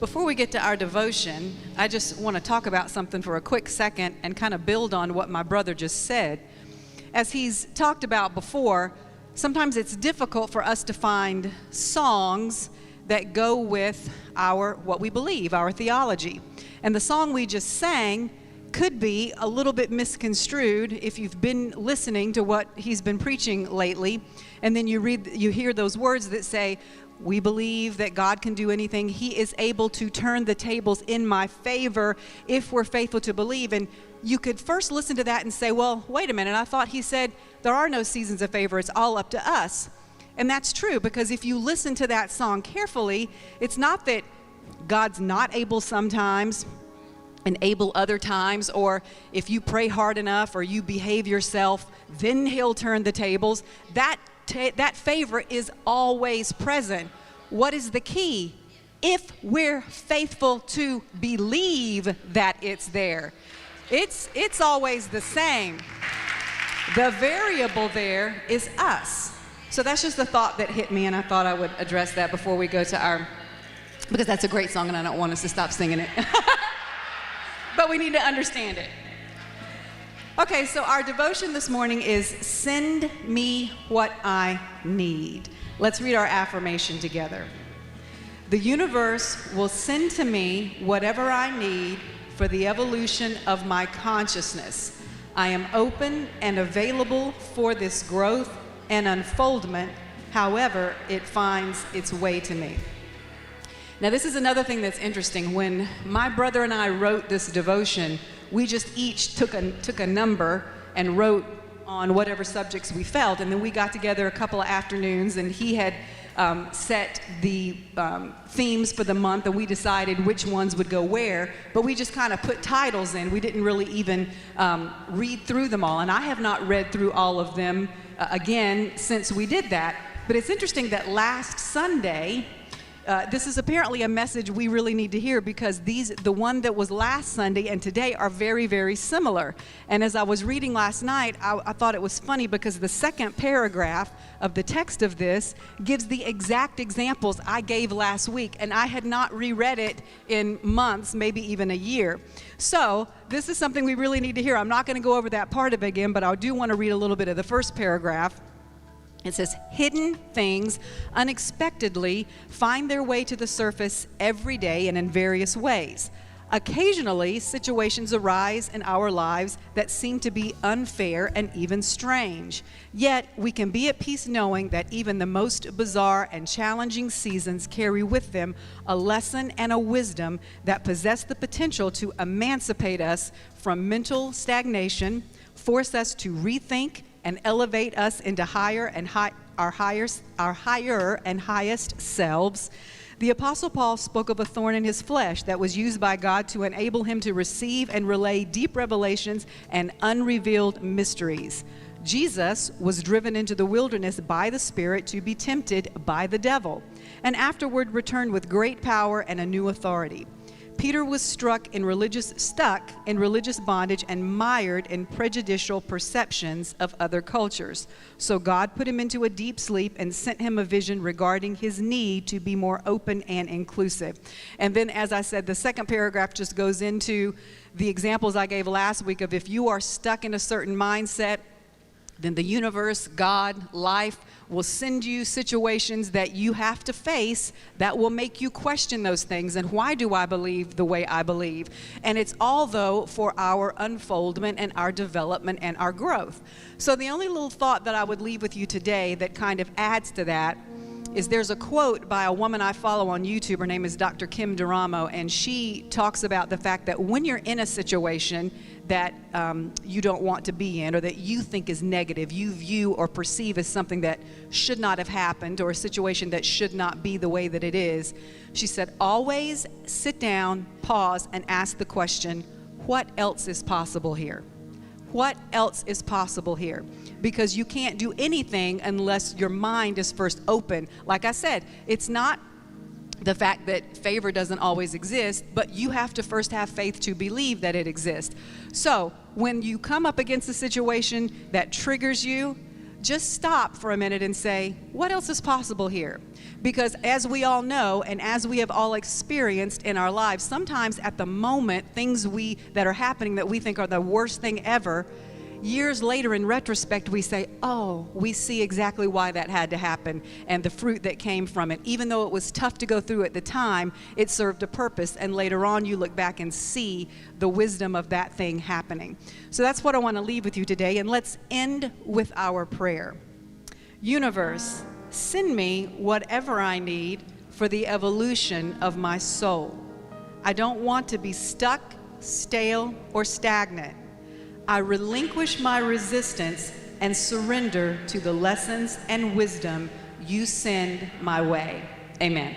Before we get to our devotion, I just want to talk about something for a quick second and kind of build on what my brother just said. As he's talked about before, sometimes it's difficult for us to find songs that go with what we believe, our theology. And the song we just sang could be a little bit misconstrued if you've been listening to what he's been preaching lately, and then you hear those words that say, we believe that God can do anything. He is able to turn the tables in my favor if we're faithful to believe. And you could first listen to that and say, well, wait a minute, I thought he said there are no seasons of favor, it's all up to us. And that's true, because if you listen to that song carefully, it's not that God's not able sometimes and able other times, or if you pray hard enough or you behave yourself, then he'll turn the tables. That favor is always present. What is the key? If we're faithful to believe that it's there. It's always the same. The variable there is us. So that's just a thought that hit me, and I thought I would address that before we go to because that's a great song and I don't want us to stop singing it. But we need to understand it. Okay, so our devotion this morning is Send Me What I Need. Let's read our affirmation together. The universe will send to me whatever I need for the evolution of my consciousness. I am open and available for this growth and unfoldment, however it finds its way to me. Now, this is another thing that's interesting. When my brother and I wrote this devotion, we just each took a number and wrote on whatever subjects we felt, and then we got together a couple of afternoons, and he had set the themes for the month, and we decided which ones would go where, but we just kind of put titles in. We didn't really even read through them all, and I have not read through all of them again since we did that. But it's interesting that last Sunday, this is apparently a message we really need to hear, because the one that was last Sunday and today are very, very similar. And as I was reading last night, I thought it was funny because the second paragraph of the text of this gives the exact examples I gave last week, and I had not reread it in months, maybe even a year. So this is something we really need to hear. I'm not going to go over that part of it again, but I do want to read a little bit of the first paragraph. It says, hidden things unexpectedly find their way to the surface every day and in various ways. Occasionally, situations arise in our lives that seem to be unfair and even strange. Yet, we can be at peace knowing that even the most bizarre and challenging seasons carry with them a lesson and a wisdom that possess the potential to emancipate us from mental stagnation, force us to rethink, and elevate us into our higher and highest selves. The Apostle Paul spoke of a thorn in his flesh that was used by God to enable him to receive and relay deep revelations and unrevealed mysteries. Jesus was driven into the wilderness by the Spirit to be tempted by the devil, and afterward returned with great power and a new authority. Peter was stuck in religious bondage and mired in prejudicial perceptions of other cultures. So God put him into a deep sleep and sent him a vision regarding his need to be more open and inclusive. And then, as I said, the second paragraph just goes into the examples I gave last week of if you are stuck in a certain mindset, then the universe, God, life will send you situations that you have to face that will make you question those things. And why do I believe the way I believe? And it's all, though, for our unfoldment and our development and our growth. So the only little thought that I would leave with you today that kind of adds to that is there's a quote by a woman I follow on YouTube. Her name is Dr. Kim Duramo, and she talks about the fact that when you're in a situation that you don't want to be in, or that you think is negative, you view or perceive as something that should not have happened, or a situation that should not be the way that it is, she said, always sit down, pause, and ask the question, what else is possible here? What else is possible here? Because you can't do anything unless your mind is first open. Like I said, it's not the fact that favor doesn't always exist, but you have to first have faith to believe that it exists. So when you come up against a situation that triggers you, just stop for a minute and say, what else is possible here? Because as we all know, and as we have all experienced in our lives, sometimes at the moment, things that are happening that we think are the worst thing ever, years later in retrospect, we say, oh, we see exactly why that had to happen and the fruit that came from it. Even though it was tough to go through at the time, it served a purpose. And later on, you look back and see the wisdom of that thing happening. So that's what I want to leave with you today. And let's end with our prayer. Universe, send me whatever I need for the evolution of my soul. I don't want to be stuck, stale, or stagnant. I relinquish my resistance and surrender to the lessons and wisdom you send my way. Amen.